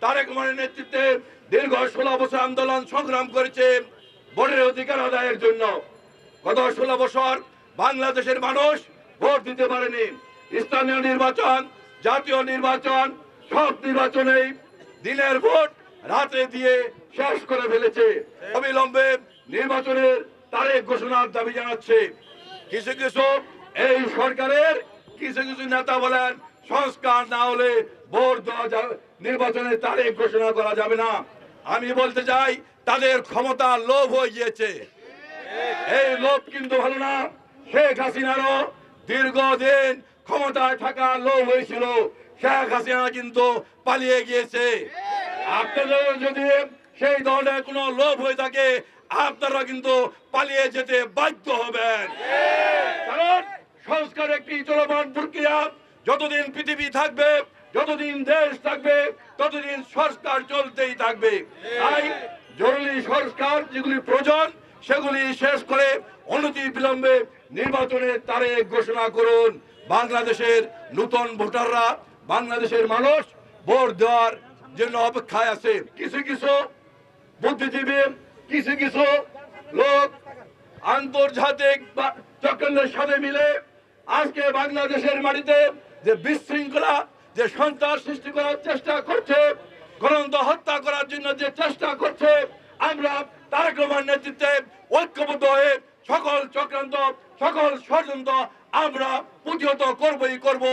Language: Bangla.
তারেক রহমানের নেতৃত্বে দীর্ঘ 16 বছর আন্দোলন সংগ্রাম করেছে ভোটের অধিকার আদায়ের জন্য। গত 16 বছর বাংলাদেশের মানুষ ভোট দিতে পারেনি। স্থানীয় নির্বাচন, জাতীয় নির্বাচন, সব নির্বাচনেই দিনের ভোট রাতে দিয়ে শেষ করে ফেলেছে। অবিলম্বে নির্বাচনের তারিখ ঘোষণার দাবি জানাচ্ছে। কিছু কিছু এই সরকারের কিছু কিছু নেতা বলেন সংস্কার না হলে ভোট দেওয়া যাবে, নির্বাচনের তারিখ ঘোষণা করা যাবে না। আমি বলতে চাই তাদের ক্ষমতা লোভ হয়ে গিয়েছে। এই লোভ কিন্তু ভালো না। শেখ হাসিনারও দীর্ঘদিন ক্ষমতায় থাকা লোভ হয়েছিল, শেখ হাসিনা কিন্তু পালিয়ে গিয়েছে। আপনাদের যদি সেই দলের কোনো লোভ হয়ে থাকে আপনারা কিন্তু পালিয়ে যেতে বাধ্য হবেন। কারণ সংস্কার একটি চলমান প্রক্রিয়া। যতদিন পৃথিবী থাকবে, যতদিন দেশ থাকবে, ততদিন সংস্কার চলতেই থাকবে। তাই জরুরি সংস্কার যেগুলি প্রয়োজন সেগুলি শেষ করে অনতি বিলম্বে নির্বাচনের তারিখ ঘোষণা করুন। বাংলাদেশের নতুন ভোটাররা, বাংলাদেশের মানুষ ভোট দেওয়ার জন্য অপেক্ষায় আছে। কিছু কিছু বুদ্ধিজীবী, কিছু কিছু লোক আন্তর্জাতিক চক্রের সাথে মিলে আজকে বাংলাদেশের মাটিতে যে বিশৃঙ্খলা, যে সন্ত্রাস সৃষ্টি করার চেষ্টা করছে, গণতন্ত্র হত্যা করার জন্য যে চেষ্টা করছে, আমরা তারেক রহমানের নেতৃত্বে ঐক্যবদ্ধ হয়ে সকল চক্রান্ত, সকল ষড়যন্ত্র আমরা প্রতিহত করবই করব।